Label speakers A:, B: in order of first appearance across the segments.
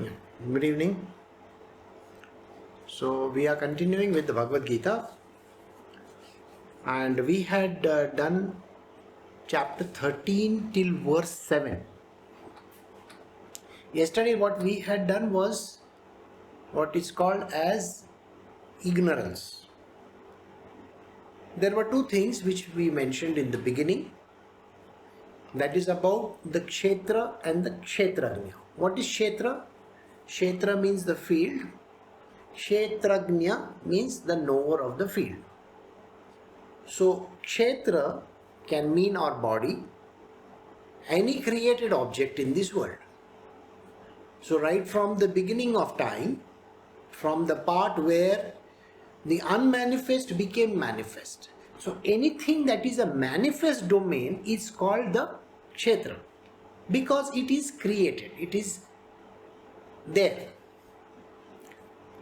A: Yeah. Good evening. So we are continuing with the Bhagavad Gita, and we had done chapter 13 till verse 7. Yesterday what we had done was what is called as ignorance. There were two things which we mentioned in the beginning, that is about the Kshetra and the Kshetragnya. What is Kshetra? Kshetra means the field. Kshetragnya means the knower of the field. So, Kshetra can mean our body, any created object in this world. So, right from the beginning of time, from the part where the unmanifest became manifest. So, anything that is a manifest domain is called the Kshetra because it is created, it is there.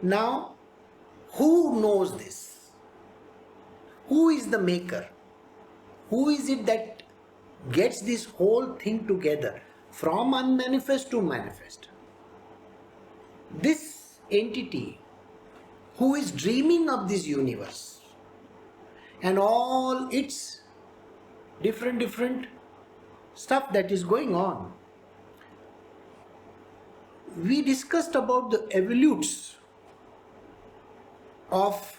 A: Now, who knows this? Who is the maker? Who is it that gets this whole thing together from unmanifest to manifest? This entity who is dreaming of this universe and all its different stuff that is going on. We discussed about the evolutes of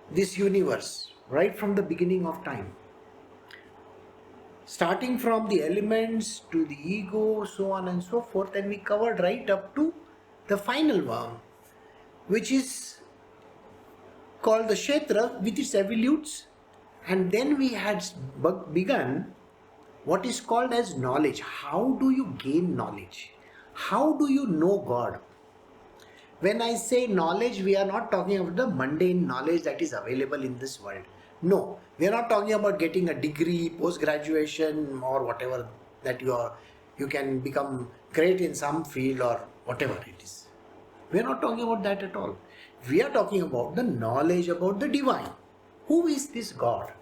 A: this universe right from the beginning of time, starting from the elements to the ego, so on and so forth, and we covered right up to the final one, which is called the Kshetra with its evolutes, and then we had begun what is called as knowledge. How do you gain knowledge? How do you know God? When I say knowledge, we are not talking about the mundane knowledge that is available in this world. No, we are not talking about getting a degree, post-graduation or whatever that you can become great in some field or whatever it is. We are not talking about that at all. We are talking about the knowledge about the divine. Who is this God?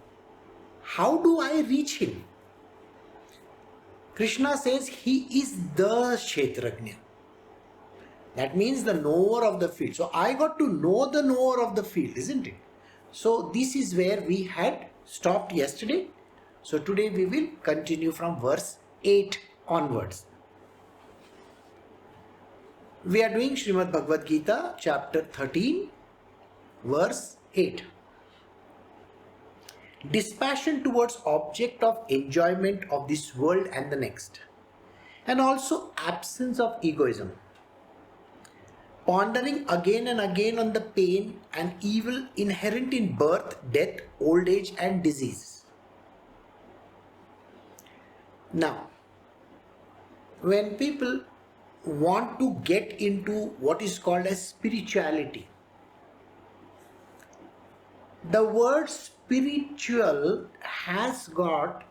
A: How do I reach him? Krishna says he is the Kshetragnya. That means the knower of the field. So I got to know the knower of the field, isn't it? So this is where we had stopped yesterday. So today we will continue from verse 8 onwards. We are doing Srimad Bhagavad Gita chapter 13 verse 8. Dispassion towards object of enjoyment of this world and the next, and also absence of egoism. Pondering again and again on the pain and evil inherent in birth, death, old age and disease. Now, when people want to get into what is called as spirituality, the word spiritual has got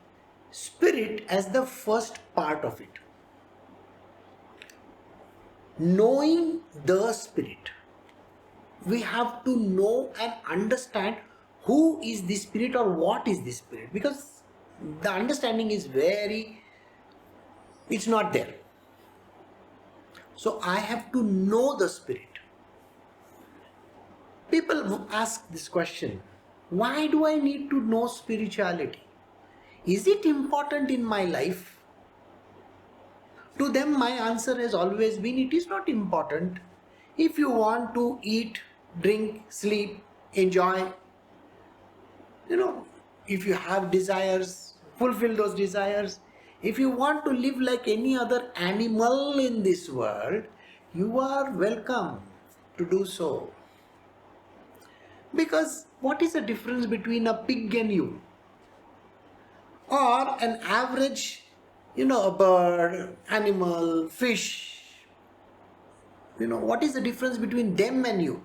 A: spirit as the first part of it. Knowing the spirit, we have to know and understand who is the spirit or what is the spirit, because the understanding is it's not there. So I have to know the spirit. People ask this question, why do I need to know spirituality? Is it important in my life? To them, my answer has always been, it is not important. If you want to eat, drink, sleep, enjoy, if you have desires, fulfill those desires. If you want to live like any other animal in this world, you are welcome to do so. Because what is the difference between a pig and you? Or an average a bird, animal, fish. What is the difference between them and you?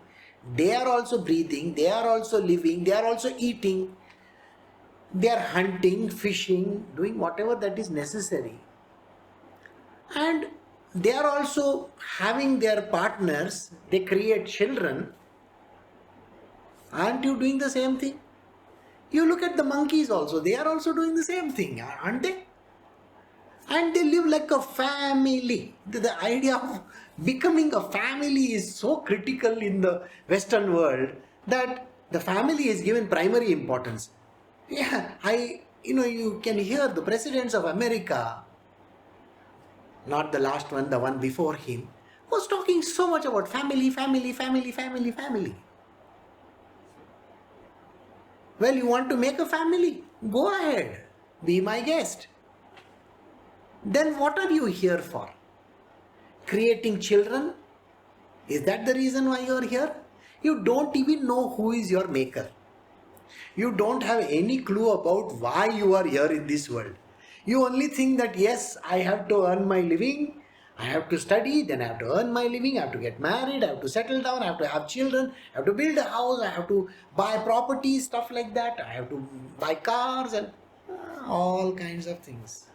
A: They are also breathing, they are also living, they are also eating, they are hunting, fishing, doing whatever that is necessary. And they are also having their partners, they create children. Aren't you doing the same thing? You look at the monkeys also, they are also doing the same thing, aren't they? and they live like a family. The idea of becoming a family is so critical in the Western world that the family is given primary importance. Yeah, you can hear the presidents of America, not the last one, the one before him, was talking so much about family, family, family, family, family. Well, you want to make a family? Go ahead, be my guest. Then what are you here for? Creating children? Is that the reason why you are here? You don't even know who is your maker. You don't have any clue about why you are here in this world. You only think that yes, I have to earn my living, I have to study, then I have to earn my living, I have to get married, I have to settle down, I have to have children, I have to build a house, I have to buy property, stuff like that, I have to buy cars and all kinds of things.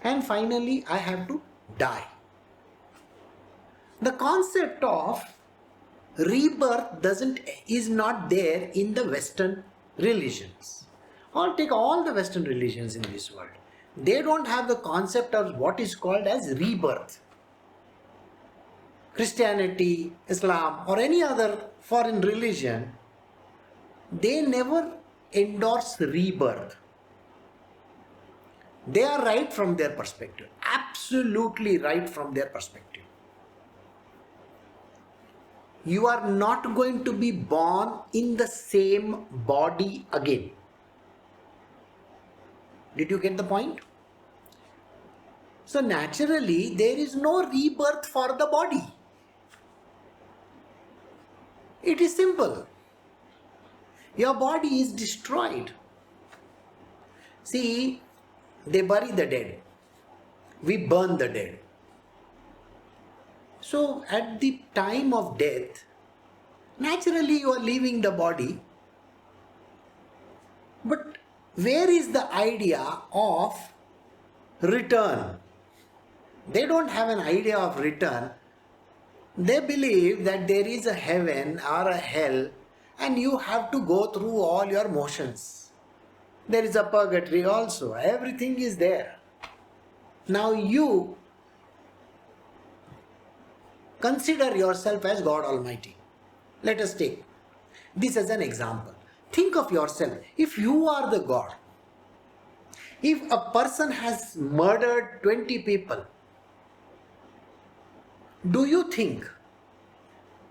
A: And finally, I have to die. The concept of rebirth is not there in the Western religions. Or take all the Western religions in this world. They don't have the concept of what is called as rebirth. Christianity, Islam, or any other foreign religion, they never endorse rebirth. They are right from their perspective. Absolutely right from their perspective. You are not going to be born in the same body again. Did you get the point? So naturally, there is no rebirth for the body. It is simple. Your body is destroyed. See, they bury the dead. We burn the dead. So at the time of death, naturally you are leaving the body. But where is the idea of return? They don't have an idea of return. They believe that there is a heaven or a hell and you have to go through all your motions. There is a purgatory also. Everything is there. Now you consider yourself as God Almighty. Let us take this as an example. Think of yourself. If you are the God, if a person has murdered 20 people, do you think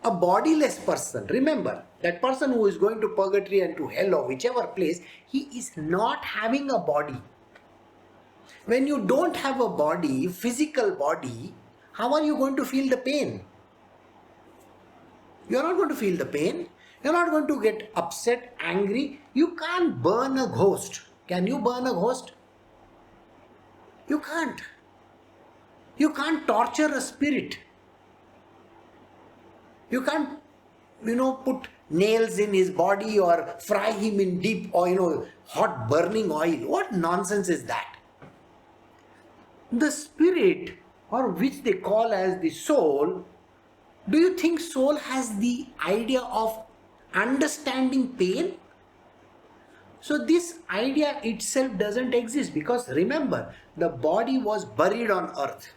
A: a bodiless person, remember, that person who is going to purgatory and to hell or whichever place, he is not having a body. When you don't have a body, physical body, how are you going to feel the pain? You are not going to feel the pain. You are not going to get upset, angry. You can't burn a ghost. Can you burn a ghost? You can't. You can't torture a spirit. You can't, put nails in his body or fry him in deep or, hot burning oil. What nonsense is that? The spirit, or which they call as the soul, do you think soul has the idea of understanding pain? So this idea itself doesn't exist, because remember, the body was buried on earth.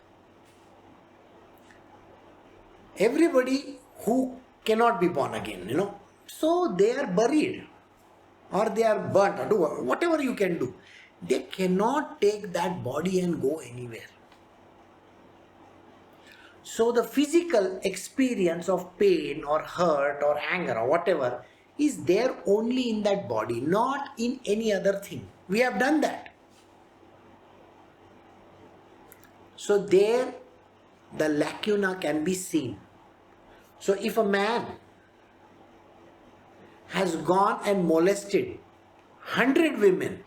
A: Everybody who cannot be born again, so they are buried or they are burnt or do whatever you can do. They cannot take that body and go anywhere. So the physical experience of pain or hurt or anger or whatever is there only in that body, not in any other thing. We have done that. So there the lacuna can be seen. So if a man has gone and molested 100 women,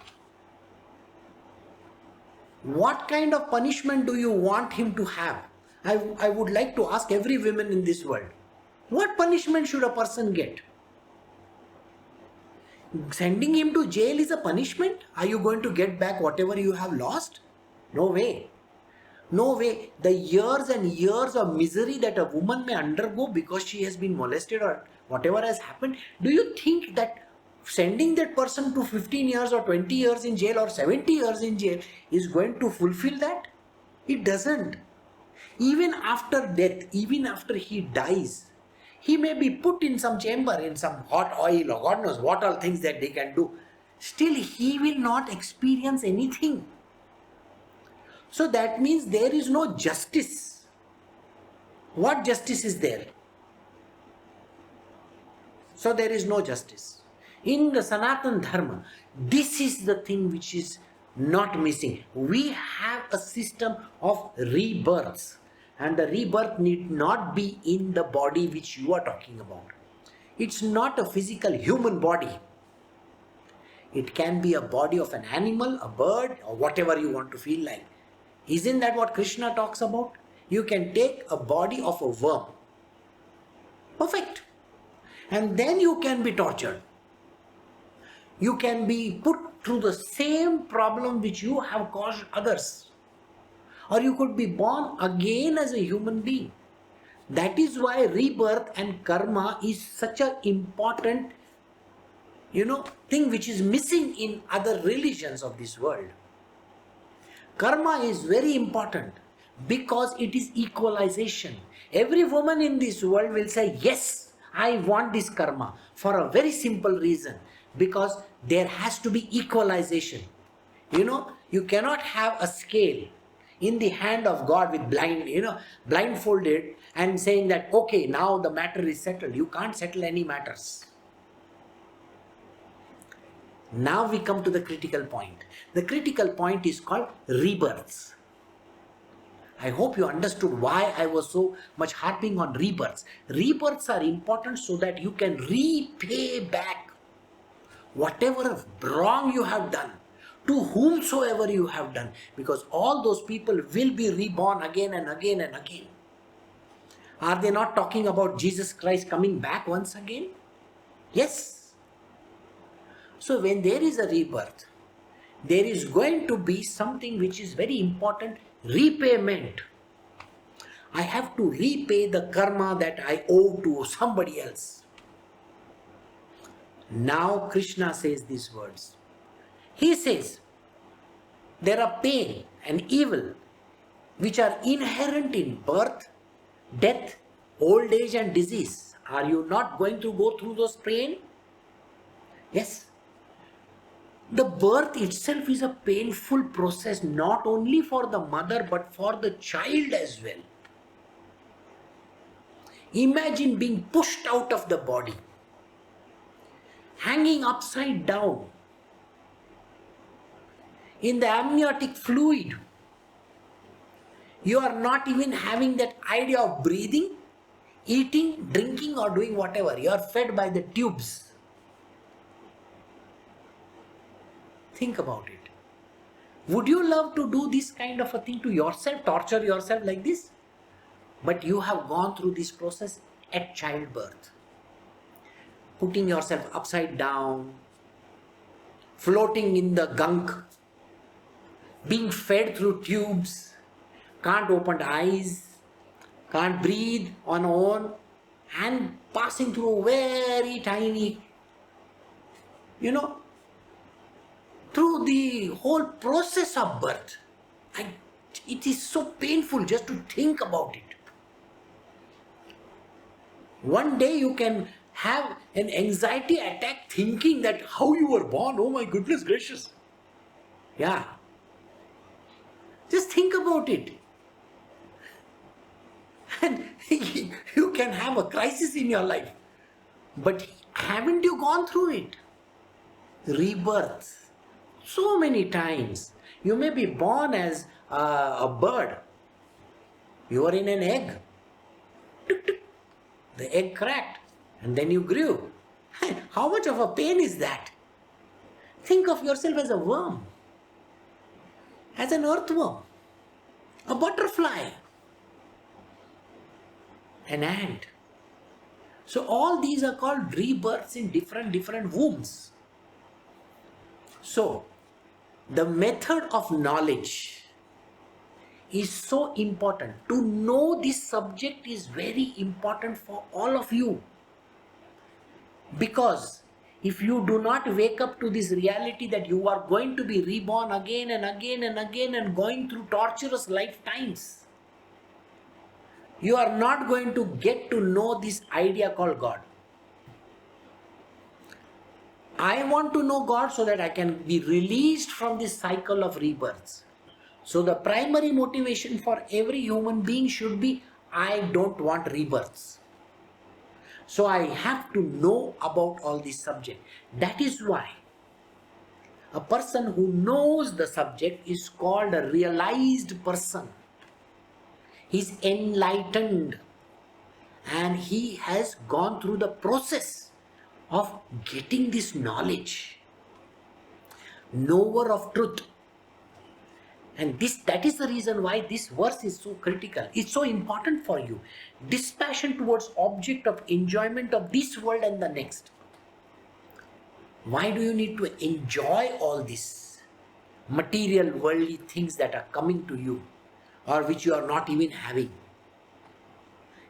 A: what kind of punishment do you want him to have? I would like to ask every woman in this world, what punishment should a person get? Sending him to jail is a punishment? Are you going to get back whatever you have lost? No way. No way. The years and years of misery that a woman may undergo because she has been molested or whatever has happened, do you think that Sending that person to 15 years or 20 years in jail or 70 years in jail is going to fulfill that? It doesn't. Even after death, even after he dies, he may be put in some chamber in some hot oil or God knows what all things that they can do. Still, he will not experience anything. So that means there is no justice. What justice is there? So there is no justice. In the Sanatan Dharma, this is the thing which is not missing. We have a system of rebirths, and the rebirth need not be in the body which you are talking about. It's not a physical human body. It can be a body of an animal, a bird, or whatever you want to feel like. Isn't that what Krishna talks about? You can take a body of a worm. Perfect. And then you can be tortured. You can be put through the same problem which you have caused others. Or you could be born again as a human being. That is why rebirth and karma is such an important, thing which is missing in other religions of this world. Karma is very important because it is equalization. Every woman in this world will say, yes, I want this karma, for a very simple reason. Because there has to be equalization. You cannot have a scale in the hand of God with blindfolded and saying that, okay, now the matter is settled. You can't settle any matters. Now we come to the critical point. The critical point is called rebirths. I hope you understood why I was so much harping on rebirths. Rebirths are important so that you can repay back whatever wrong you have done to whomsoever you have done, because all those people will be reborn again and again and again. Are they not talking about Jesus Christ coming back once again? Yes. So when there is a rebirth, there is going to be something which is very important, repayment. I have to repay the karma that I owe to somebody else. Now Krishna says these words. He says, there are pain and evil which are inherent in birth, death, old age and disease. Are you not going to go through those pain? Yes. The birth itself is a painful process, not only for the mother but for the child as well. Imagine being pushed out of the body, hanging upside down in the amniotic fluid. You are not even having that idea of breathing, eating, drinking or doing whatever. You are fed by the tubes. Think about it. Would you love to do this kind of a thing to yourself, torture yourself like this? But you have gone through this process at childbirth. Putting yourself upside down, floating in the gunk, being fed through tubes, can't open eyes, can't breathe on own, and passing through very tiny, through the whole process of birth. It is so painful just to think about it. One day you can have an anxiety attack thinking that how you were born, oh my goodness gracious. Yeah. Just think about it. And you can have a crisis in your life. But haven't you gone through it? Rebirth. So many times. You may be born as a bird. You are in an egg. The egg cracked and then you grew. How much of a pain is that? Think of yourself as a worm, as an earthworm, a butterfly, an ant. So all these are called rebirths in different wombs. So the method of knowledge is so important. To know this subject is very important for all of you. Because if you do not wake up to this reality that you are going to be reborn again and again and again and going through torturous lifetimes, you are not going to get to know this idea called God. I want to know God so that I can be released from this cycle of rebirths. So the primary motivation for every human being should be, I don't want rebirths. So I have to know about all this subject. That is why a person who knows the subject is called a realized person. He's enlightened and he has gone through the process of getting this knowledge. Knower of truth. And that is the reason why this verse is so critical. It's so important for you. Dispassion towards object of enjoyment of this world and the next. Why do you need to enjoy all these material worldly things that are coming to you or which you are not even having?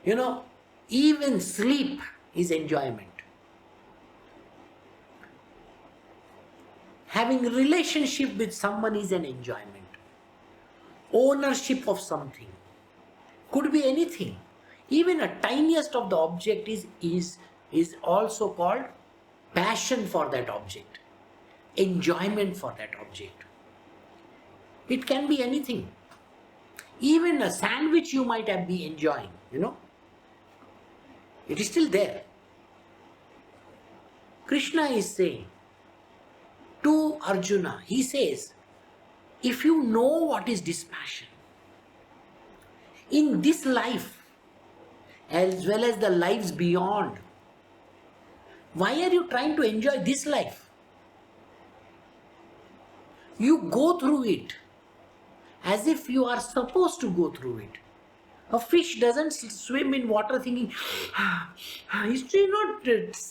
A: You know, even sleep is enjoyment. Having a relationship with someone is an enjoyment. Ownership of something could be anything. Even a tiniest of the object is also called passion for that object, enjoyment for that object. It can be anything. Even a sandwich you might have been enjoying, it is still there. Krishna is saying to Arjuna, he says, if you know what is dispassion, in this life, as well as the lives beyond, why are you trying to enjoy this life? You go through it as if you are supposed to go through it. A fish doesn't swim in water thinking, he's not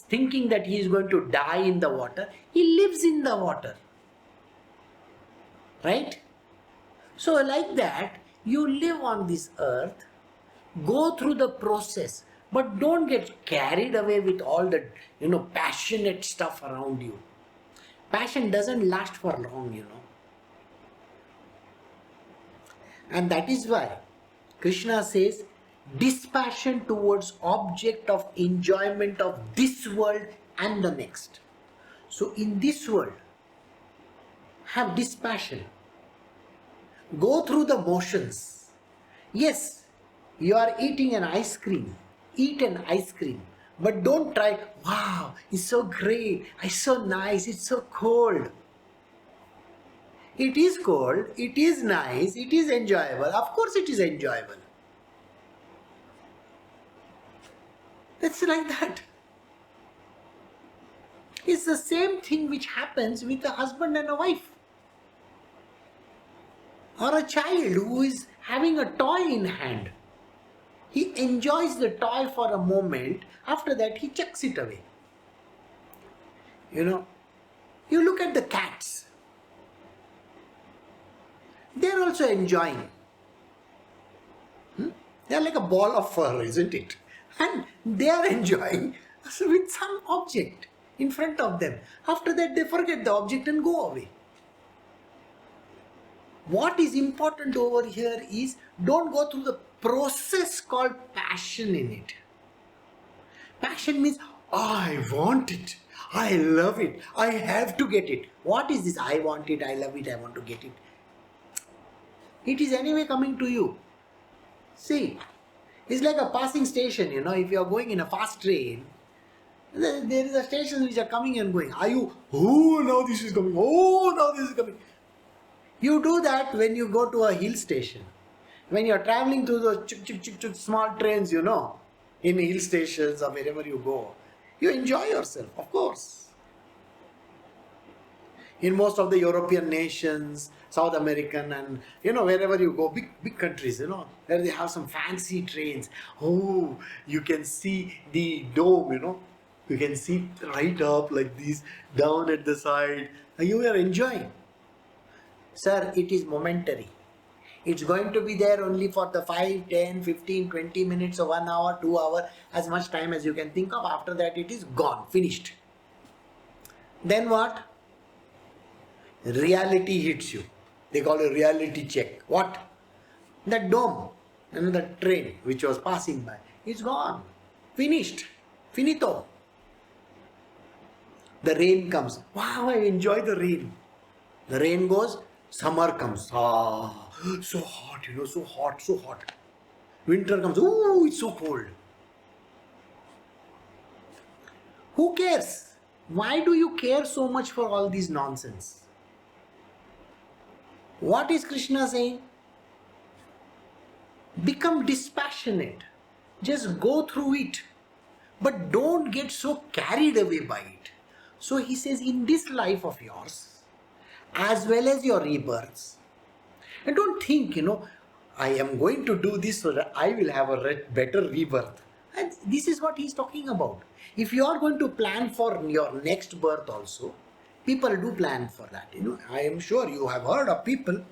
A: thinking that he is going to die in the water. He lives in the water. Right? So like that, you live on this earth, go through the process, but don't get carried away with all the, passionate stuff around you. Passion doesn't last for long, And that is why Krishna says, dispassion towards object of enjoyment of this world and the next. So in this world, have dispassion. Go through the motions. Yes, you are eating an ice cream. Eat an ice cream. But don't try, wow, it's so great, it's so nice, it's so cold. It is cold, it is nice, it is enjoyable. Of course it is enjoyable. It's like that. It's the same thing which happens with a husband and a wife. Or a child who is having a toy in hand. He enjoys the toy for a moment, after that he chucks it away. You look at the cats. They are also enjoying. They are like a ball of fur, isn't it? And they are enjoying with some object in front of them. After that they forget the object and go away. What is important over here is, don't go through the process called passion in it. Passion means, I want it, I love it, I have to get it. What is this? I want it, I love it, I want to get it. It is anyway coming to you. See, it's like a passing station, if you are going in a fast train, there is a stations which are coming and going. Are you, oh, now this is coming, oh, now this is coming. You do that when you go to a hill station. When you are traveling through those small trains, in hill stations or wherever you go, you enjoy yourself, of course. In most of the European nations, South American and, wherever you go, big countries, where they have some fancy trains. Oh, you can see the dome, you can see right up like this, down at the side. You are enjoying. Sir, it is momentary. It's going to be there only for the 5, 10, 15, 20 minutes or 1 hour, 2 hours, as much time as you can think of. After that, it is gone, finished. Then what? Reality hits you. They call it reality check. What? That dome, the train which was passing by, it's gone. Finished. Finito. The rain comes. Wow, I enjoy the rain. The rain goes, summer comes. Ah, so hot, so hot, so hot. Winter comes. Ooh, it's so cold. Who cares? Why do you care so much for all these nonsense? What is Krishna saying? Become dispassionate. Just go through it. But don't get so carried away by it. So he says, in this life of yours, as well as your rebirths, and don't think, I am going to do this so that I will have a better rebirth. And this is what he's talking about. If you are going to plan for your next birth also, people do plan for that. I am sure you have heard of people.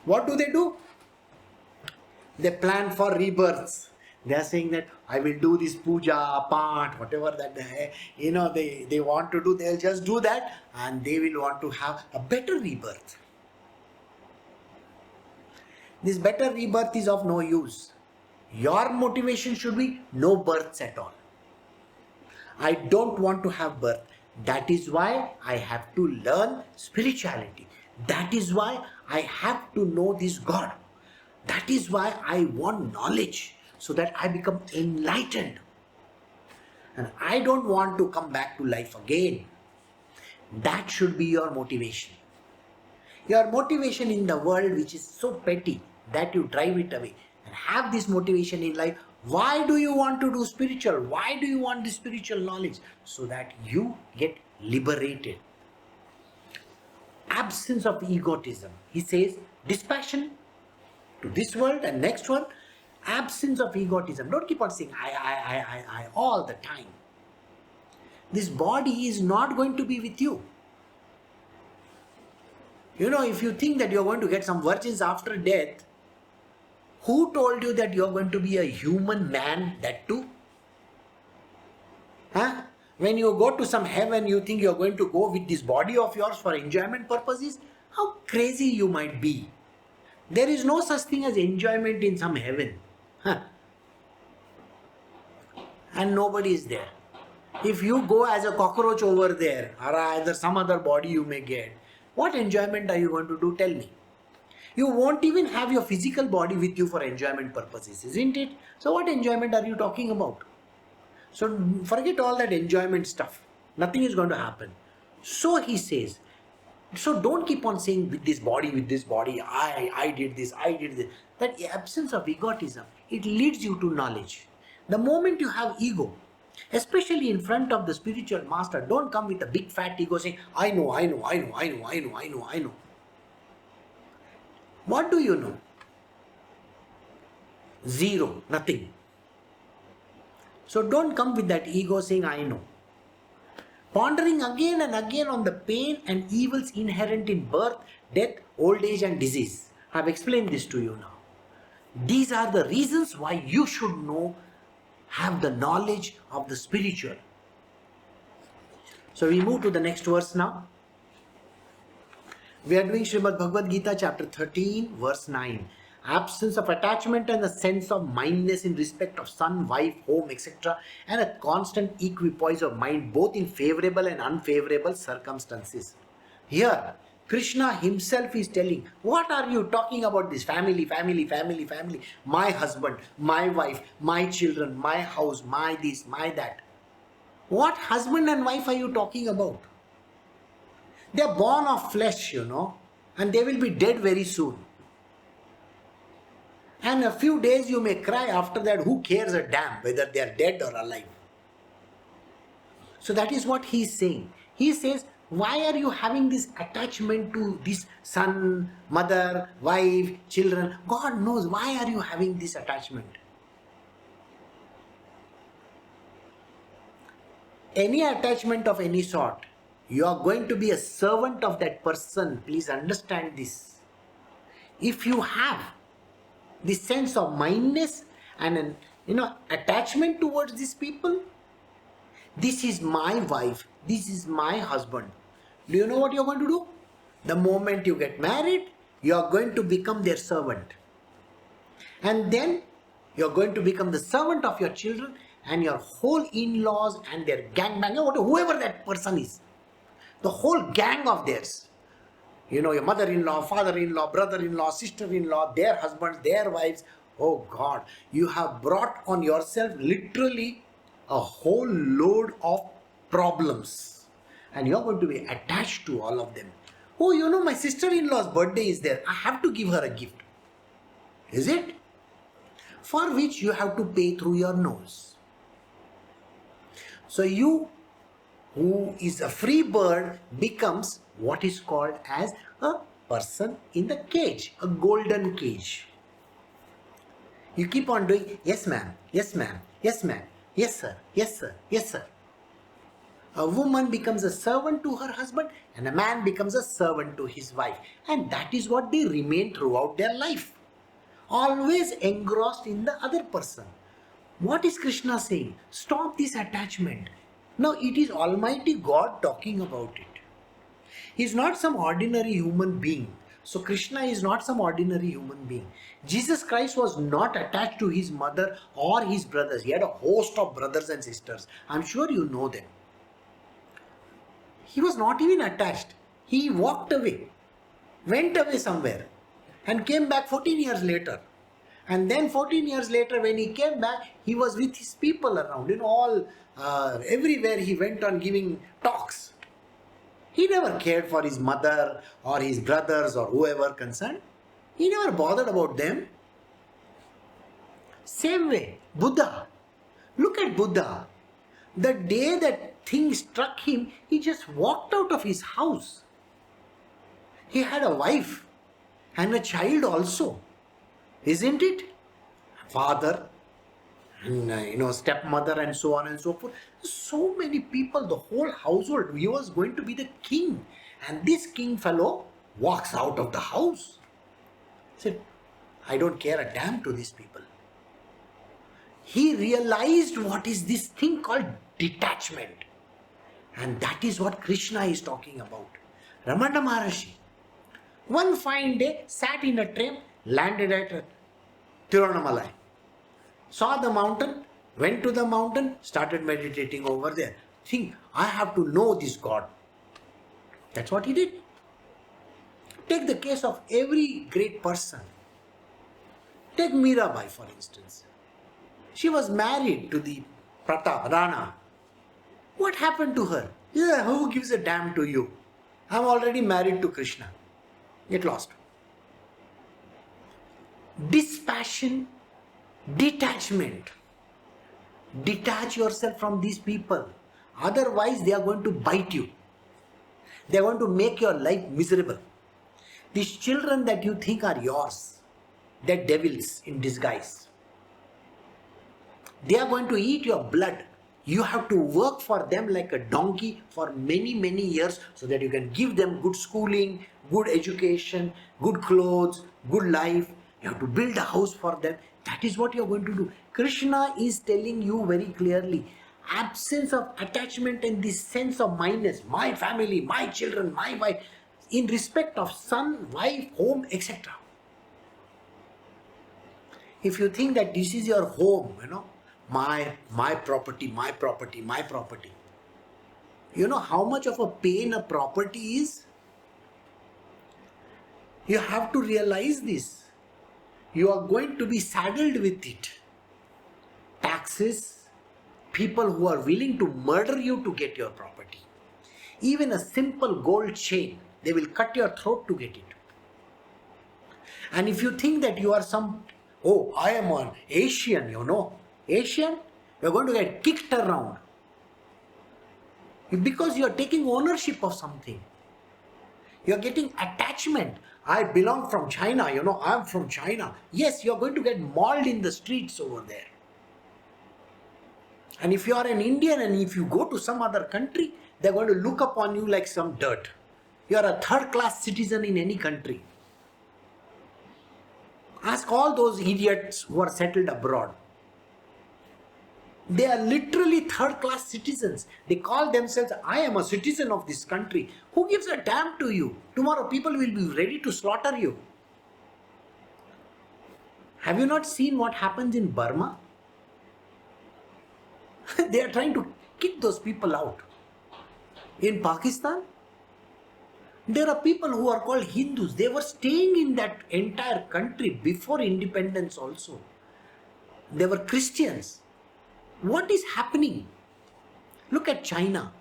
A: What do? They plan for rebirths. They are saying that I will do this puja, part, whatever that they want to do. They'll just do that and they will want to have a better rebirth. This better rebirth is of no use. Your motivation should be no births at all. I don't want to have birth. That is why I have to learn spirituality. That is why I have to know this God. That is why I want knowledge so that I become enlightened. And I don't want to come back to life again. That should be your motivation. Your motivation in the world, which is so petty that you drive it away, and have this motivation in life. Why do you want to do spiritual? Why do you want the spiritual knowledge? So that you get liberated. Absence of egotism. He says dispassion to this world and next world. Absence of egotism. Don't keep on saying I all the time. This body is not going to be with you. If you think that you're going to get some virgins after death, who told you that you're going to be a human man, that too? When you go to some heaven, you think you're going to go with this body of yours for enjoyment purposes? How crazy you might be. There is no such thing as enjoyment in some heaven. And nobody is there. If you go as a cockroach over there, or either some other body you may get, what enjoyment are you going to do? Tell me. You won't even have your physical body with you for enjoyment purposes, isn't it? So what enjoyment are you talking about? So forget all that enjoyment stuff. Nothing is going to happen. So he says, so don't keep on saying with this body, I did this. That absence of egotism, it leads you to knowledge. The moment you have ego, especially in front of the spiritual master, don't come with a big fat ego saying, I know. What do you know? Zero, nothing. So don't come with that ego saying, I know. Pondering again and again on the pain and evils inherent in birth, death, old age and disease. I have explained this to you now. These are the reasons why you should know, have the knowledge of the spiritual. So we move to the next verse now. We are doing Srimad Bhagavad Gita chapter 13 verse 9. Absence of attachment and a sense of mindness in respect of son, wife, home, etc. and a constant equipoise of mind both in favorable and unfavorable circumstances. Here, Krishna himself is telling, what are you talking about this family? My husband, my wife, my children, my house, my this, my that. What husband and wife are you talking about? They are born of flesh, and they will be dead very soon. And a few days you may cry, after that who cares a damn whether they are dead or alive. So that is what he is saying. He says, why are you having this attachment to this son, mother, wife, children? God knows why are you having this attachment. Any attachment of any sort, you are going to be a servant of that person. Please understand this. If you have this sense of mindness and an attachment towards these people, This is my wife. This is my husband. Do you know what you're going to do? The moment you get married, you are going to become their servant. And then you're going to become the servant of your children and your whole in-laws and their gangbang, whoever that person is. The whole gang of theirs. Your mother-in-law, father-in-law, brother-in-law, sister-in-law, their husbands, their wives. Oh God, you have brought on yourself literally a whole load of problems. And you're going to be attached to all of them. Oh, my sister-in-law's birthday is there. I have to give her a gift. Is it? For which you have to pay through your nose. So you, who is a free bird, becomes what is called as a person in the cage, a golden cage. You keep on doing, yes ma'am, yes ma'am, yes ma'am, yes sir, yes sir, yes sir. A woman becomes a servant to her husband and a man becomes a servant to his wife. And that is what they remain throughout their life. Always engrossed in the other person. What is Krishna saying? Stop this attachment. Now it is Almighty God talking about it. He is not some ordinary human being. So Krishna is not some ordinary human being. Jesus Christ was not attached to his mother or his brothers. He had a host of brothers and sisters. I'm sure you know them. He was not even attached. He walked away, went away somewhere and came back 14 years later. And then 14 years later when he came back, he was with his people around. Everywhere he went on giving talks. He never cared for his mother or his brothers or whoever concerned. He never bothered about them. Same way, Buddha. Look at Buddha. The day that thing struck him, he just walked out of his house. He had a wife and a child also. Isn't it? Father, and stepmother and so on and so forth. So many people, the whole household. He was going to be the king. And this king fellow walks out of the house. He said, I don't care a damn to these people. He realized what is this thing called detachment. And that is what Krishna is talking about. Ramana Maharshi, one fine day, sat in a train, landed at Tiruvannamalai. Saw the mountain, went to the mountain, started meditating over there. Think, I have to know this God. That's what he did. Take the case of every great person. Take Mirabai, for instance. She was married to the Pratap, Rana. What happened to her? Yeah, who gives a damn to you? I'm already married to Krishna. Get lost. Dispassion, detachment. Detach yourself from these people. Otherwise, they are going to bite you. They are going to make your life miserable. These children that you think are yours, they're devils in disguise. They are going to eat your blood. You have to work for them like a donkey for many, many years so that you can give them good schooling, good education, good clothes, good life. You have to build a house for them. That is what you are going to do. Krishna is telling you very clearly, absence of attachment and this sense of mineness, my family, my children, my wife, in respect of son, wife, home, etc. If you think that this is your home, my property, my property, my property. You know how much of a pain a property is? You have to realize this. You are going to be saddled with it. Taxes, people who are willing to murder you to get your property. Even a simple gold chain, they will cut your throat to get it. And if you think that you are I am an Asian, Asian, you are going to get kicked around. Because you are taking ownership of something. You are getting attachment. I belong from China, I am from China. Yes, you are going to get mauled in the streets over there. And if you are an Indian and if you go to some other country, they are going to look upon you like some dirt. You are a third-class citizen in any country. Ask all those idiots who are settled abroad. They are literally third class citizens. They call themselves, I am a citizen of this country. Who gives a damn to you? Tomorrow people will be ready to slaughter you. Have you not seen what happens in Burma? They are trying to kick those people out. In Pakistan, there are people who are called Hindus. They were staying in that entire country before independence also. They were Christians. What is happening? Look at China.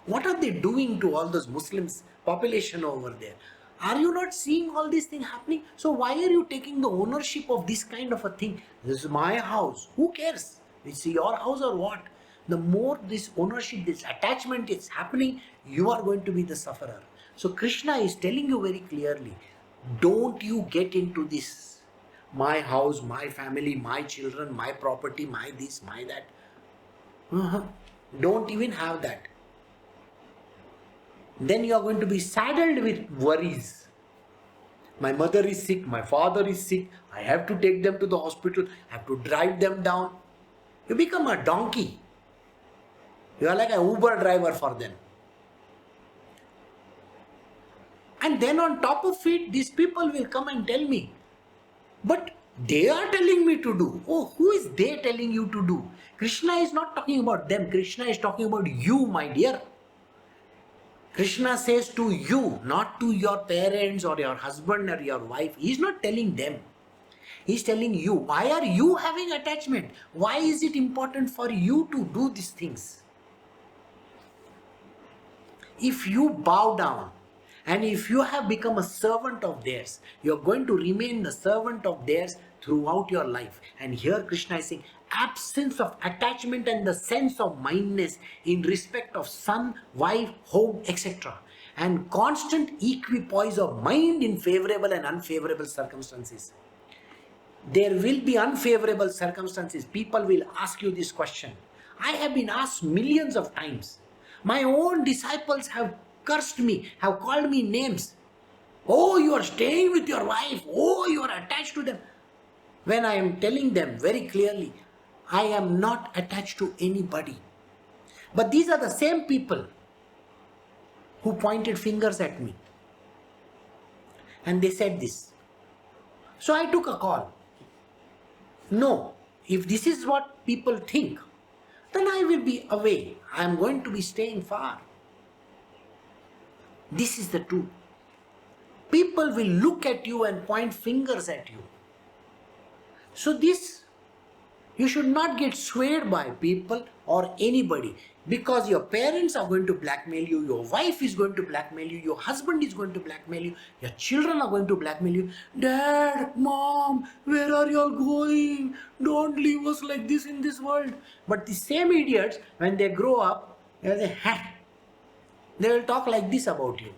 A: What are they doing to all those Muslims population over there? Are you not seeing all these things happening? So why are you taking the ownership of this kind of a thing? This is my house. Who cares? It's your house or what? The more this ownership, this attachment is happening, you are going to be the sufferer. So Krishna is telling you very clearly, don't you get into this. My house, my family, my children, my property, my this, my that. Don't even have that. Then you are going to be saddled with worries. My mother is sick, my father is sick, I have to take them to the hospital, I have to drive them down. You become a donkey. You are like an Uber driver for them. And then on top of it, these people will come and tell me, but they are telling me to do. Oh, who is they telling you to do? Krishna is not talking about them. Krishna is talking about you, my dear. Krishna says to you, not to your parents or your husband or your wife. He is not telling them. He is telling you. Why are you having attachment? Why is it important for you to do these things? If you bow down and if you have become a servant of theirs, you are going to remain the servant of theirs throughout your life. And here Krishna is saying, absence of attachment and the sense of mindness in respect of son, wife, home, etc. And constant equipoise of mind in favorable and unfavorable circumstances. There will be unfavorable circumstances. People will ask you this question. I have been asked millions of times. My own disciples have cursed me, have called me names. Oh, you are staying with your wife. Oh, you are attached to them. When I am telling them very clearly, I am not attached to anybody. But these are the same people who pointed fingers at me. And they said this. So I took a call. No, if this is what people think, then I will be away. I am going to be staying far. This is the truth. People will look at you and point fingers at you. So this, you should not get swayed by people or anybody, because your parents are going to blackmail you, your wife is going to blackmail you, your husband is going to blackmail you, your children are going to blackmail you. Dad, mom, where are you all going? Don't leave us like this in this world. But the same idiots, when they grow up, they will say, ha! They will talk like this about you.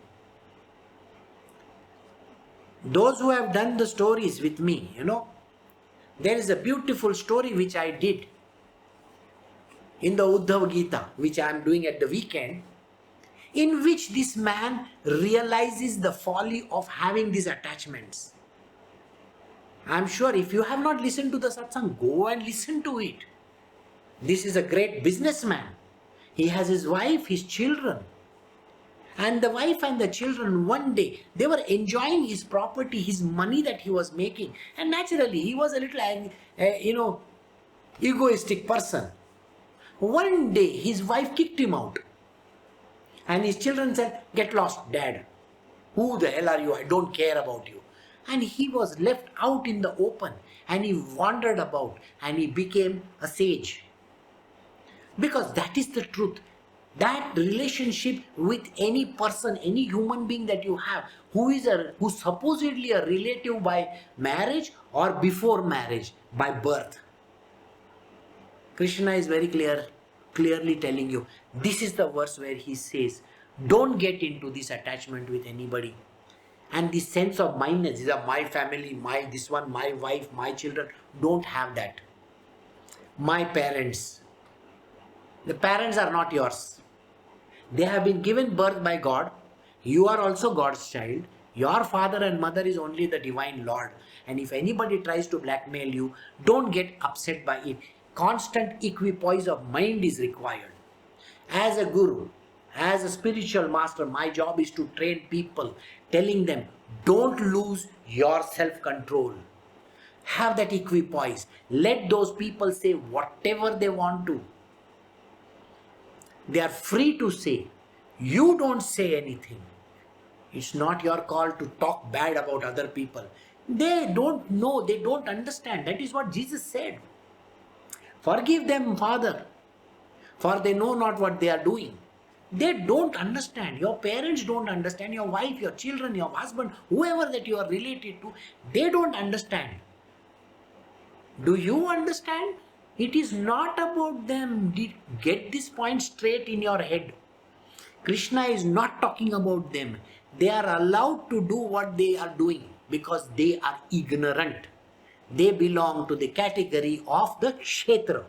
A: Those who have done the stories with me, there is a beautiful story which I did in the Uddhav Gita, which I am doing at the weekend, in which this man realizes the folly of having these attachments. I am sure if you have not listened to the satsang, go and listen to it. This is a great businessman. He has his wife, his children. And the wife and the children, one day, they were enjoying his property, his money that he was making. And naturally, he was a little, egoistic person. One day, his wife kicked him out. And his children said, get lost, Dad. Who the hell are you? I don't care about you. And he was left out in the open. And he wandered about. And he became a sage. Because that is the truth. That relationship with any person, any human being that you have, who's supposedly a relative by marriage or before marriage, by birth. Krishna is very clearly telling you, this is the verse where he says, don't get into this attachment with anybody. And this sense of mindness, these are my family, my wife, my children, don't have that. My parents. The parents are not yours. They have been given birth by God. You are also God's child. Your father and mother is only the divine Lord. And if anybody tries to blackmail you, don't get upset by it. Constant equipoise of mind is required. As a guru, as a spiritual master, my job is to train people, telling them, don't lose your self control. Have that equipoise. Let those people say whatever they want to. They are free to say. You don't say anything. It's not your call to talk bad about other people. They don't know, they don't understand. That is what Jesus said. Forgive them, Father, for they know not what they are doing. They don't understand. Your parents don't understand. Your wife, your children, your husband, whoever that you are related to, they don't understand. Do you understand? It is not about them. Get this point straight in your head. Krishna is not talking about them. They are allowed to do what they are doing because they are ignorant. They belong to the category of the Kshetra.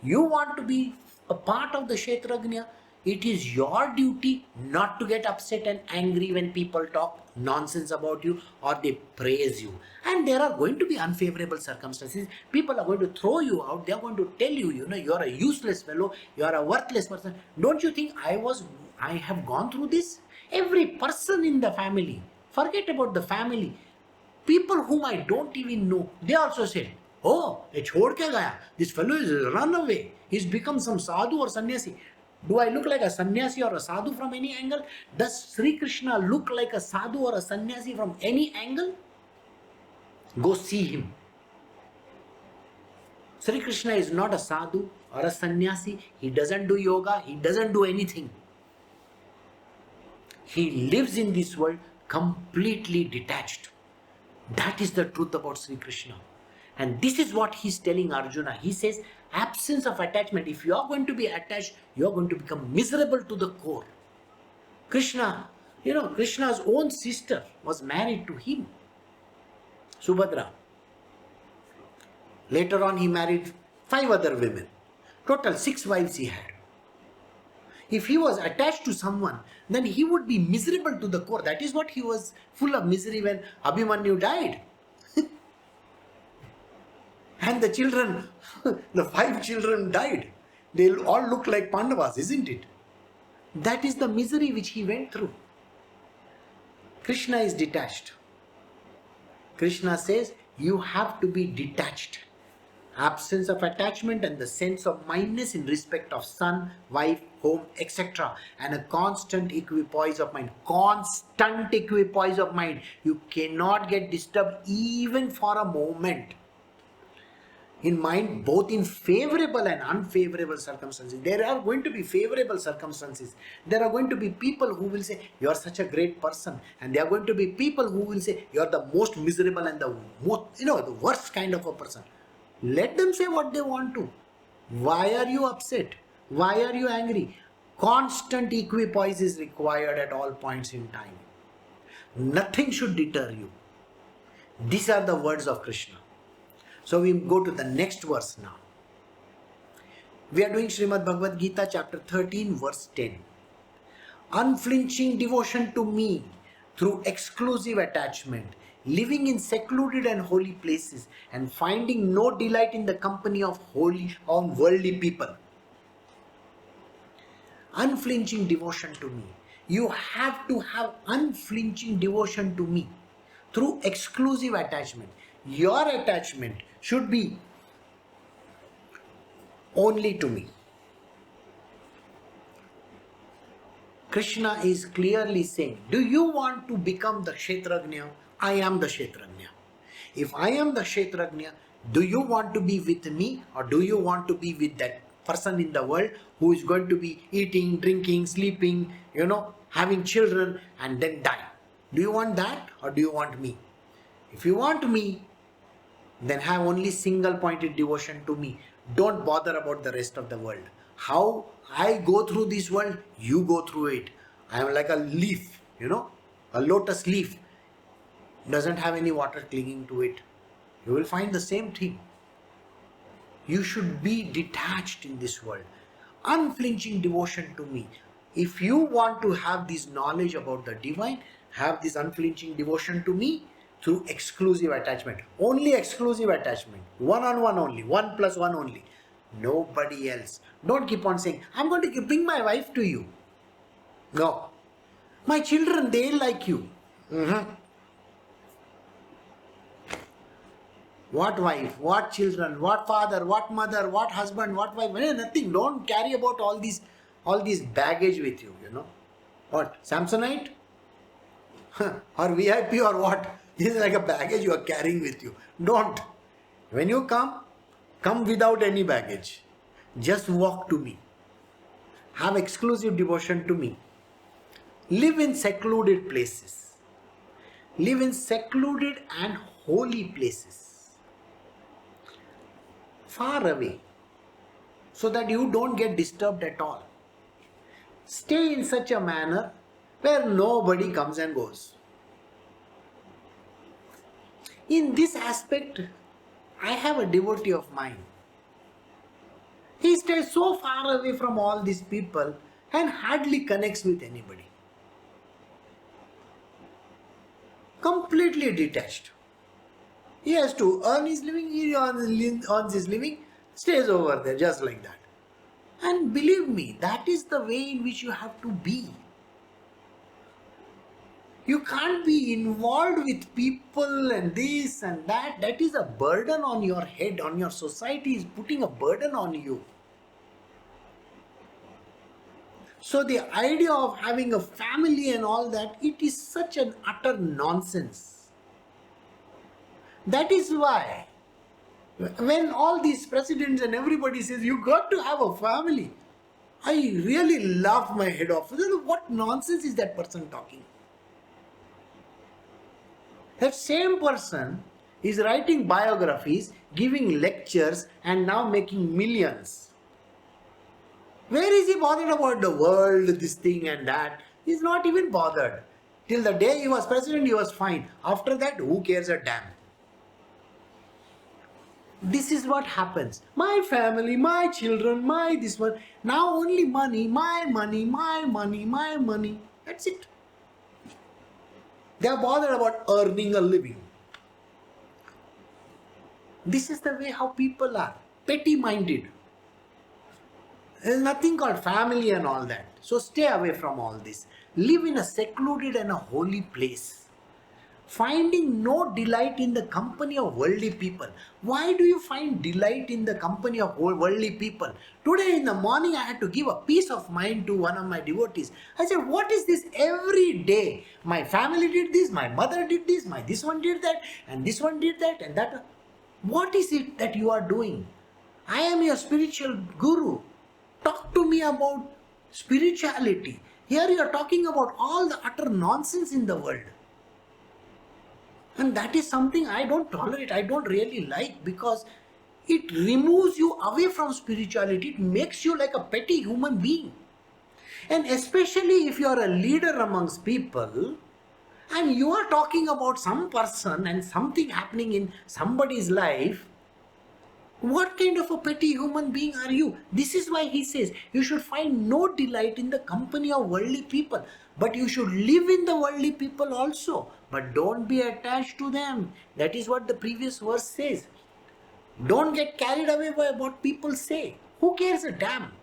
A: You want to be a part of the Kshetragnya, it is your duty not to get upset and angry when people talk nonsense about you or they praise you. And there are going to be unfavorable circumstances. People are going to throw you out. They are going to tell you, you are a useless fellow, you are a worthless person. Don't you think I have gone through this? Every person in the family, forget about the family, people whom I don't even know, they also say, oh, ye chhod ke gaya. This fellow is run away. He's become some sadhu or sannyasi. Do I look like a sannyasi or a sadhu from any angle? Does Sri Krishna look like a sadhu or a sannyasi from any angle? Go see him. Sri Krishna is not a sadhu or a sannyasi. He doesn't do yoga. He doesn't do anything. He lives in this world completely detached. That is the truth about Sri Krishna. And this is what he's telling Arjuna. He says, absence of attachment. If you are going to be attached, you are going to become miserable to the core. Krishna, Krishna's own sister was married to him, Subhadra. Later on, he married 5 other women. Total 6 wives he had. If he was attached to someone, then he would be miserable to the core. That is what he was full of misery when Abhimanyu died. And the children, the 5 children died. They all look like Pandavas, isn't it? That is the misery which he went through. Krishna is detached. Krishna says, you have to be detached. Absence of attachment and the sense of mindness in respect of son, wife, home, etc. And a constant equipoise of mind. Constant equipoise of mind. You cannot get disturbed even for a moment. In mind, both in favorable and unfavorable circumstances. There are going to be favorable circumstances. There are going to be people who will say, you are such a great person. And there are going to be people who will say, you are the most miserable and the most, the worst kind of a person. Let them say what they want to. Why are you upset? Why are you angry? Constant equipoise is required at all points in time. Nothing should deter you. These are the words of Krishna. So we go to the next verse now. We are doing Srimad Bhagavad Gita chapter 13 verse 10. Unflinching devotion to me through exclusive attachment, living in secluded and holy places and finding no delight in the company of holy or worldly people. Unflinching devotion to me. You have to have unflinching devotion to me through exclusive attachment. Your attachment should be only to me. Krishna is clearly saying, do you want to become the Kshetragnya? I am the Kshetragnya. If I am the Kshetragnya, do you want to be with me or do you want to be with that person in the world who is going to be eating, drinking, sleeping, having children and then die? Do you want that or do you want me? If you want me, then have only single pointed devotion to me. Don't bother about the rest of the world. How I go through this world, you go through it. I am like a leaf, a lotus leaf. Doesn't have any water clinging to it. You will find the same thing. You should be detached in this world. Unflinching devotion to me. If you want to have this knowledge about the divine, have this unflinching devotion to me through exclusive attachment. Only exclusive attachment. One-on-one only. 1 + 1 only. Nobody else. Don't keep on saying, I'm going to bring my wife to you. No. My children, they like you. What wife, what children, what father, what mother, what husband, what wife, nothing. Don't carry about all these baggage with you, What? Samsonite? Or VIP or what? This is like a baggage you are carrying with you. Don't. When you come without any baggage. Just walk to me. Have exclusive devotion to me. Live in secluded places. Live in secluded and holy places. Far away. So that you don't get disturbed at all. Stay in such a manner where nobody comes and goes. In this aspect, I have a devotee of mine. He stays so far away from all these people and hardly connects with anybody. Completely detached. He has to earn his living, he earns his living, stays over there just like that. And believe me, that is the way in which you have to be. You can't be involved with people and this and that. That is a burden on your head, on your society is putting a burden on you. So the idea of having a family and all that, it is such an utter nonsense. That is why when all these presidents and everybody says you got to have a family, I really laugh my head off. What nonsense is that person talking? That same person is writing biographies, giving lectures and now making millions. Where is he bothered about the world, this thing and that? He's not even bothered. Till the day he was president, he was fine. After that, who cares a damn? This is what happens. My family, my children, my this one. Now only money, my money, my money, my money. That's it. They are bothered about earning a living. This is the way how people are. Petty-minded. There is nothing called family and all that. So stay away from all this. Live in a secluded and a holy place. Finding no delight in the company of worldly people. Why do you find delight in the company of worldly people? Today in the morning I had to give a peace of mind to one of my devotees. I said, what is this every day? My family did this, my mother did this, my this one did that, and this one did that and that. What is it that you are doing? I am your spiritual guru. Talk to me about spirituality. Here you are talking about all the utter nonsense in the world. And that is something I don't tolerate, I don't really like, because it removes you away from spirituality. It makes you like a petty human being. And especially if you are a leader amongst people and you are talking about some person and something happening in somebody's life, what kind of a petty human being are you? This is why he says you should find no delight in the company of worldly people. But you should live in the worldly people also. But don't be attached to them. That is what the previous verse says. Don't get carried away by what people say. Who cares a damn?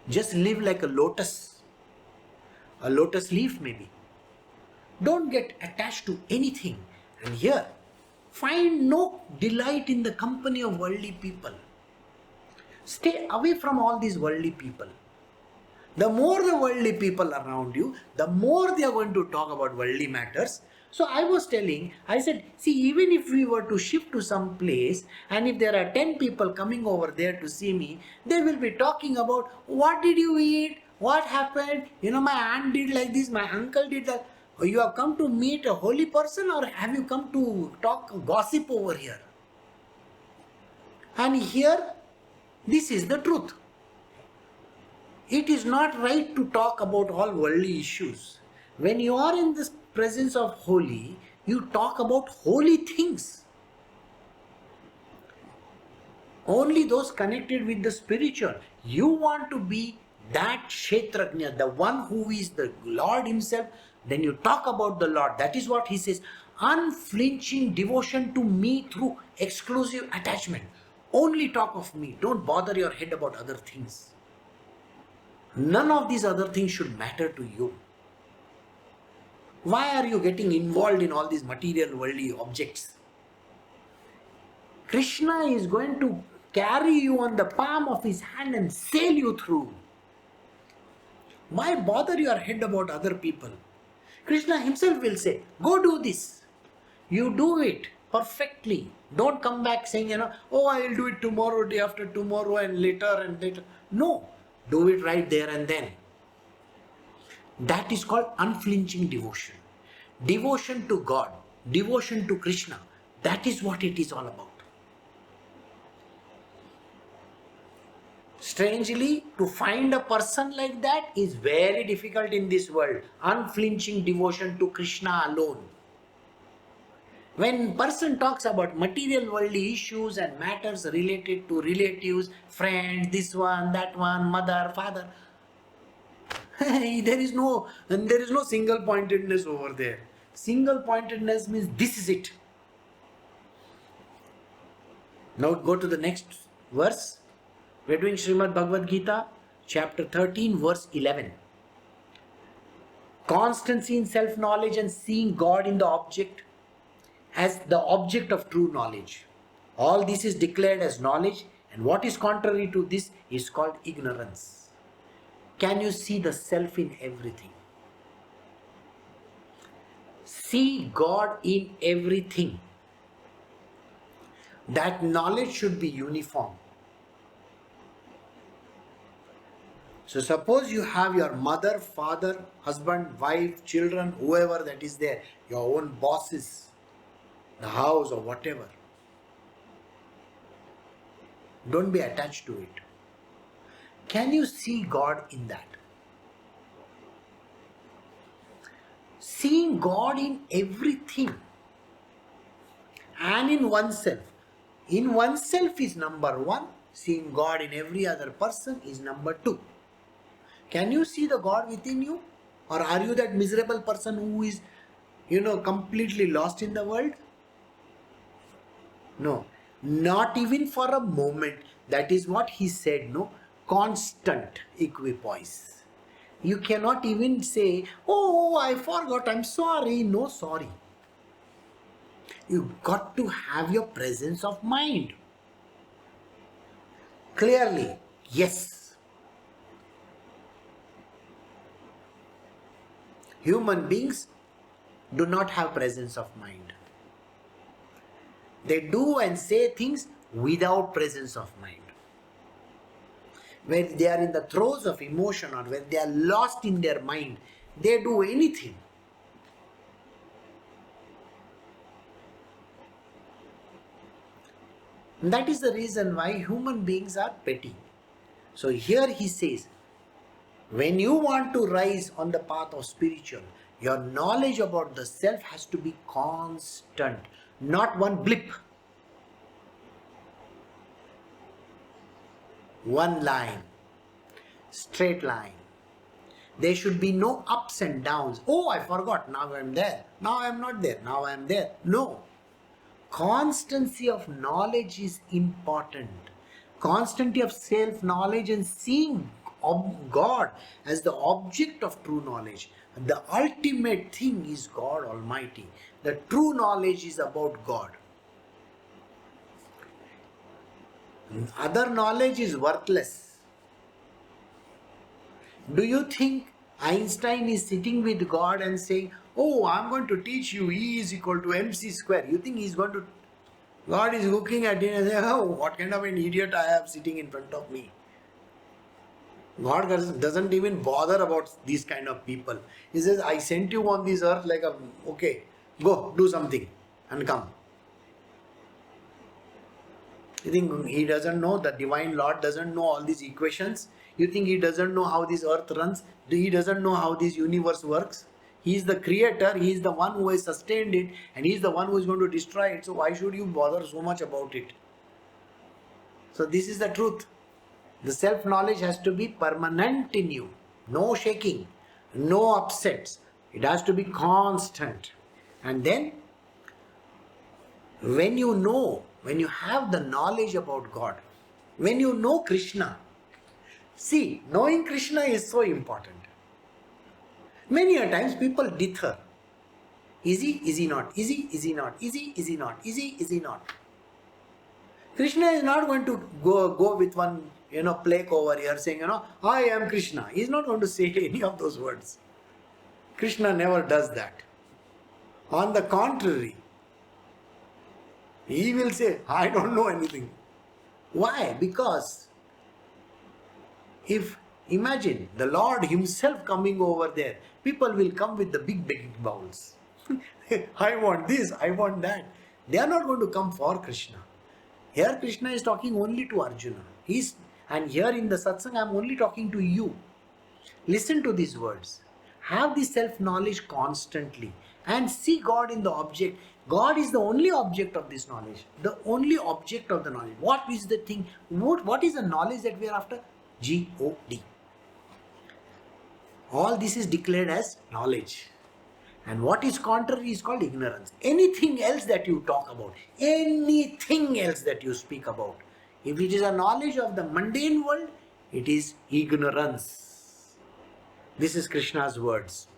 A: Just live like a lotus leaf maybe. Don't get attached to anything. And here, find no delight in the company of worldly people. Stay away from all these worldly people. The more the worldly people around you, the more they are going to talk about worldly matters. So I was telling, I said, see, even if we were to shift to some place and if there are 10 people coming over there to see me, they will be talking about what did you eat, what happened, my aunt did like this, my uncle did that. You have come to meet a holy person or have you come to talk gossip over here? And here, this is the truth. It is not right to talk about all worldly issues. When you are in the presence of holy, you talk about holy things. Only those connected with the spiritual. You want to be that Kshetrajna, the one who is the Lord himself, then you talk about the Lord. That is what he says. Unflinching devotion to me through exclusive attachment. Only talk of me. Don't bother your head about other things. None of these other things should matter to you. Why are you getting involved in all these material worldly objects? Krishna is going to carry you on the palm of his hand and sail you through. Why bother your head about other people? Krishna himself will say, go do this. You do it perfectly. Don't come back saying, oh, I will do it tomorrow, day after tomorrow, and later and later. No, do it right there and then. That is called unflinching devotion. Devotion to God, devotion to Krishna. That is what it is all about. Strangely, to find a person like that is very difficult in this world. Unflinching devotion to Krishna alone. When person talks about material worldly issues and matters related to relatives, friends, this one, that one, mother, father, there is no single pointedness over there. Single pointedness means this is it. Now go to the next verse. We're doing Srimad Bhagavad Gita, chapter 13, verse 11. Constancy in self-knowledge and seeing God in the object as the object of true knowledge. All this is declared as knowledge, and what is contrary to this is called ignorance. Can you see the self in everything? See God in everything. That knowledge should be uniform. So suppose you have your mother, father, husband, wife, children, whoever that is there, your own bosses, the house or whatever. Don't be attached to it. Can you see God in that? Seeing God in everything and in oneself. In oneself is number one. Seeing God in every other person is number two. Can you see the God within you? Or are you that miserable person who is, completely lost in the world? No, not even for a moment. That is what he said, no? Constant equipoise. You cannot even say, oh, I forgot, I'm sorry. No, sorry. You've got to have your presence of mind. Clearly, yes. Human beings do not have presence of mind. They do and say things without presence of mind. When they are in the throes of emotion or when they are lost in their mind, they do anything. And that is the reason why human beings are petty. So here he says, when you want to rise on the path of spiritual, your knowledge about the self has to be constant, not one blip. One line, straight line. There should be no ups and downs. Oh, I forgot, now I am there. Now I am not there, now I am there. No. Constancy of knowledge is important. Constancy of self-knowledge and seeing God as the object of true knowledge. The ultimate thing is God Almighty. The true knowledge is about God. Other knowledge is worthless. Do you think Einstein is sitting with God and saying, oh, I'm going to teach you E is equal to mc square. You think he's going to... God is looking at him and saying, oh, what kind of an idiot I have sitting in front of me. God doesn't even bother about these kind of people. He says, I sent you on this earth like okay, go do something and come. You think he doesn't know? The divine Lord doesn't know all these equations? You think he doesn't know how this earth runs? He doesn't know how this universe works? He is the creator, he is the one who has sustained it, and he is the one who is going to destroy it. So why should you bother so much about it? So this is the truth. The self-knowledge has to be permanent in you. No shaking, no upsets. It has to be constant. And then, when you have the knowledge about God, when you know Krishna, see, knowing Krishna is so important. Many a times people dither. Is he not? Is he not? Is he not? Is he not? Krishna is not going to go with one, plaque over here saying, I am Krishna. He is not going to say any of those words. Krishna never does that. On the contrary, he will say, I don't know anything. Why? Because if, imagine the Lord himself coming over there, people will come with the big begging bowls. I want this, I want that. They are not going to come for Krishna. Here Krishna is talking only to Arjuna. And here in the satsang I am only talking to you. Listen to these words. Have this self-knowledge constantly and see God in the object. God is the only object of this knowledge. The only object of the knowledge. What is the thing? What is the knowledge that we are after? G-O-D. All this is declared as knowledge. And what is contrary is called ignorance. Anything else that you talk about, anything else that you speak about, if it is a knowledge of the mundane world, it is ignorance. This is Krishna's words.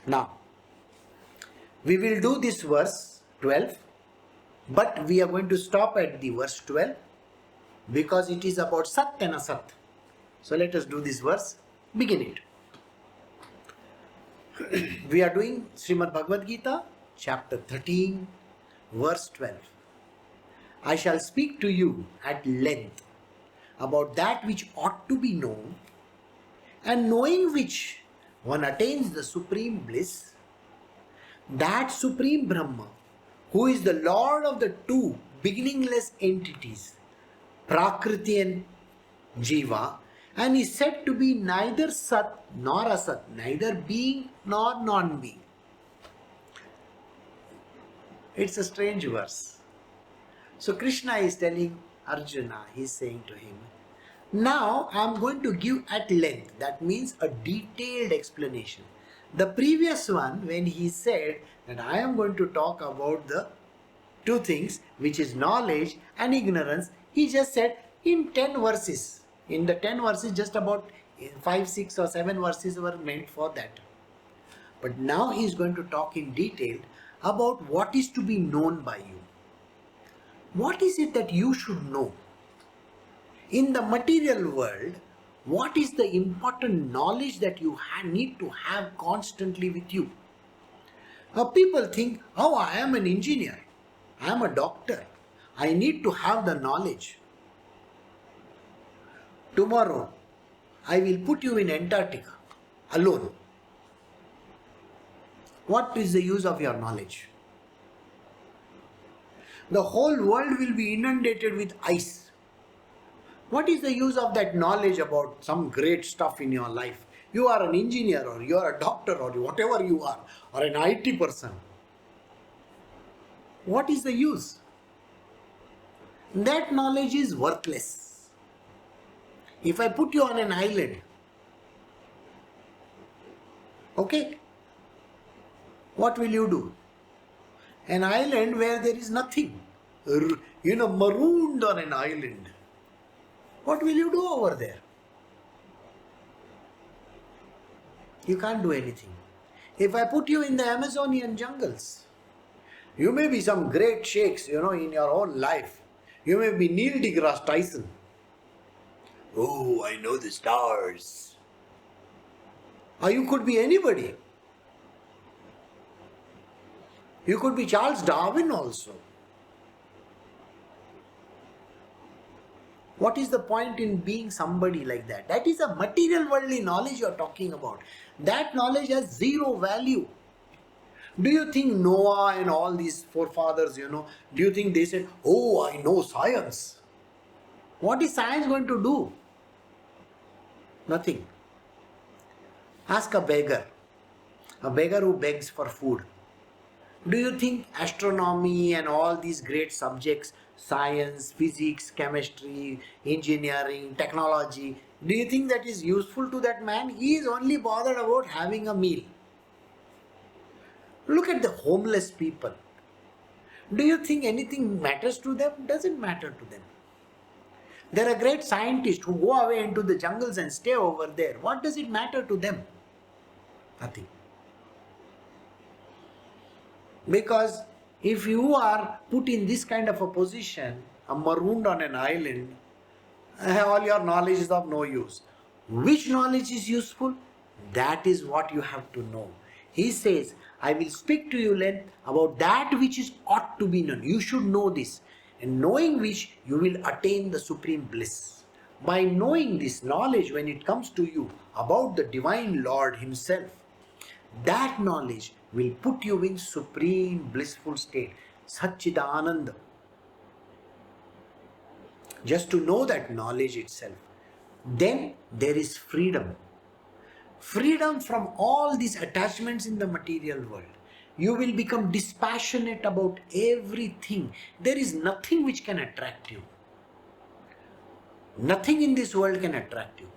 A: Now, we will do this verse 12, but we are going to stop at the verse 12 because it is about Sat and Asat. So let us do this verse. Begin it. We are doing Srimad Bhagavad Gita, chapter 13, verse 12. I shall speak to you at length about that which ought to be known, and knowing which one attains the supreme bliss, that supreme Brahma, who is the Lord of the two beginningless entities, Prakriti and Jiva, and is said to be neither Sat nor Asat, neither being nor non-being. It's a strange verse. So Krishna is telling Arjuna, he is saying to him, now I am going to give at length, that means a detailed explanation. The previous one, when he said that I am going to talk about the two things, which is knowledge and ignorance, he just said in 10 verses. In the 10 verses, just about 5, 6 or 7 verses were meant for that. But now he is going to talk in detail about what is to be known by you. What is it that you should know? In the material world, what is the important knowledge that you need to have constantly with you? People think, oh, I am an engineer, I am a doctor, I need to have the knowledge. Tomorrow, I will put you in Antarctica alone. What is the use of your knowledge? The whole world will be inundated with ice. What is the use of that knowledge about some great stuff in your life? You are an engineer, or you are a doctor, or whatever you are, or an IT person. What is the use? That knowledge is worthless. If I put you on an island, okay, what will you do? An island where there is nothing, marooned on an island. What will you do over there? You can't do anything. If I put you in the Amazonian jungles, you may be some great sheikhs, in your own life. You may be Neil deGrasse Tyson. Oh, I know the stars. Or you could be anybody. You could be Charles Darwin also. What is the point in being somebody like that? That is a material worldly knowledge you are talking about. That knowledge has zero value. Do you think Noah and all these forefathers, do you think they said, oh, I know science? What is science going to do? Nothing. Ask a beggar who begs for food. Do you think astronomy and all these great subjects, science, physics, chemistry, engineering, technology, do you think that is useful to that man? He is only bothered about having a meal. Look at the homeless people. Do you think anything matters to them? Doesn't matter to them. There are great scientists who go away into the jungles and stay over there. What does it matter to them? Nothing. Because if you are put in this kind of a position, marooned on an island, all your knowledge is of no use. Which knowledge is useful? That is what you have to know. He says, I will speak to you length about that which is ought to be known. You should know this. And knowing which, you will attain the supreme bliss. By knowing this knowledge, when it comes to you about the divine Lord Himself, that knowledge will put you in supreme blissful state. Satchidananda. Just to know that knowledge itself. Then there is freedom. Freedom from all these attachments in the material world. You will become dispassionate about everything. There is nothing which can attract you. Nothing in this world can attract you.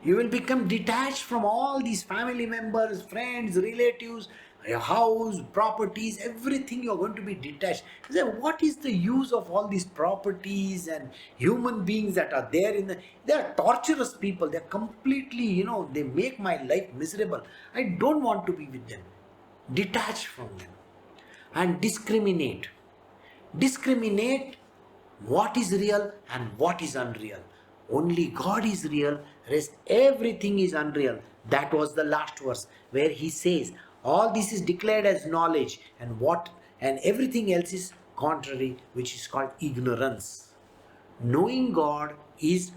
A: You will become detached from all these family members, friends, relatives, your house, properties, everything. You are going to be detached. You say, what is the use of all these properties and human beings that are there in the... They are torturous people. They are completely, they make my life miserable. I don't want to be with them. Detach from them. And discriminate. Discriminate what is real and what is unreal. Only God is real, rest everything is unreal. That was the last verse where he says, all this is declared as knowledge and everything else is contrary, which is called ignorance. Knowing God is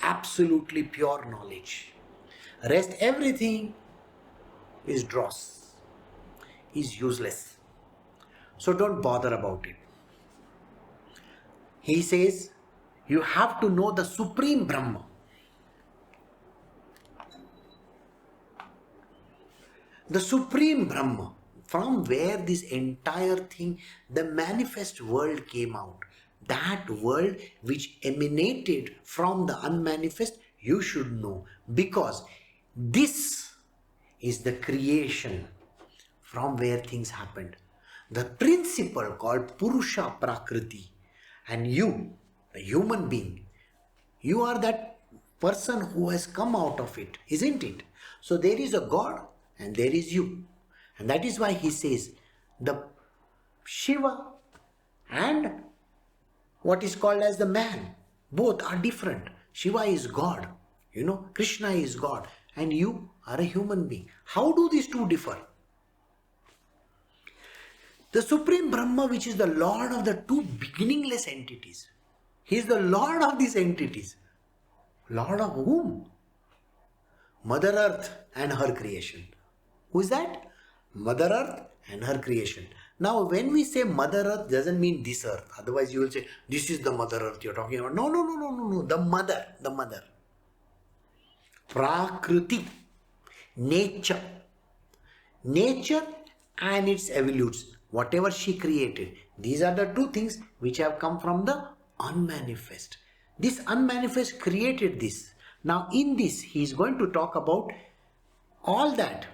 A: absolutely pure knowledge. Rest everything is dross, is useless. So don't bother about it. He says, you have to know the Supreme Brahma. The Supreme Brahma, from where this entire thing, the manifest world came out. That world which emanated from the unmanifest, you should know. Because this is the creation from where things happened. The principle called Purusha Prakriti. And you, a human being, you are that person who has come out of it, isn't it? So there is a God and there is you. And that is why he says the Shiva and what is called as the man, both are different. Shiva is God, Krishna is God, and you are a human being. How do these two differ? The Supreme Brahma, which is the Lord of the two beginningless entities. He is the Lord of these entities. Lord of whom? Mother Earth and her creation. Who is that? Mother Earth and her creation. Now, when we say Mother Earth, doesn't mean this earth. Otherwise, you will say, this is the Mother Earth you're talking about. No. The mother. Prakriti. Nature. Nature and its evolutes. Whatever she created. These are the two things which have come from the unmanifest. This unmanifest created this. Now in this he is going to talk about all that.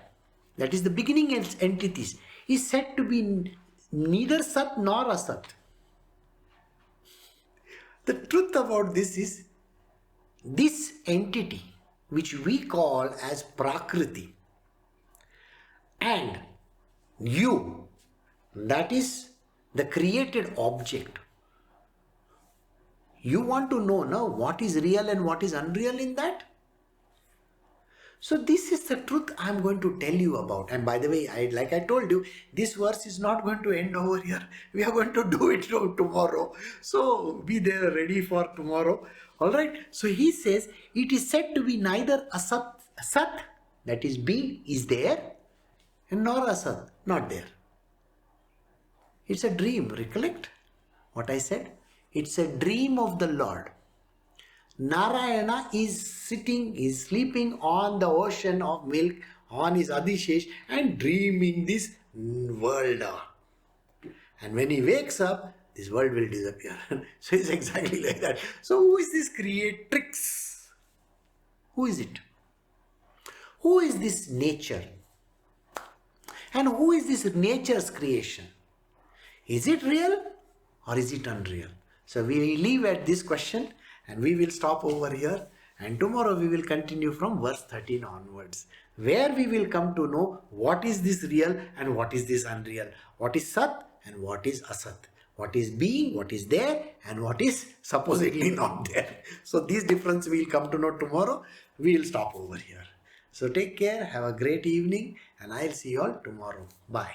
A: That is the beginning entities. Is said to be neither Sat nor Asat. The truth about this is this entity which we call as Prakriti and you, that is the created object. You want to know now what is real and what is unreal in that? So this is the truth I am going to tell you about. And by the way, like I told you, this verse is not going to end over here. We are going to do it tomorrow. So be there ready for tomorrow. Alright. So he says, it is said to be neither Sat, that is being, is there, and nor Asat, not there. It's a dream. Recollect what I said? It's a dream of the Lord. Narayana is sleeping on the ocean of milk on his Adishesh and dreaming this world. And when he wakes up, this world will disappear. So it's exactly like that. So who is this creatrix? Who is it? Who is this nature? And who is this nature's creation? Is it real or is it unreal? So we leave at this question and we will stop over here, and tomorrow we will continue from verse 13 onwards, where we will come to know what is this real and what is this unreal, what is Sat and what is Asat, what is being, what is there and what is supposedly not there. So these differences we will come to know tomorrow. We will stop over here. So take care, have a great evening, and I'll see you all tomorrow. Bye.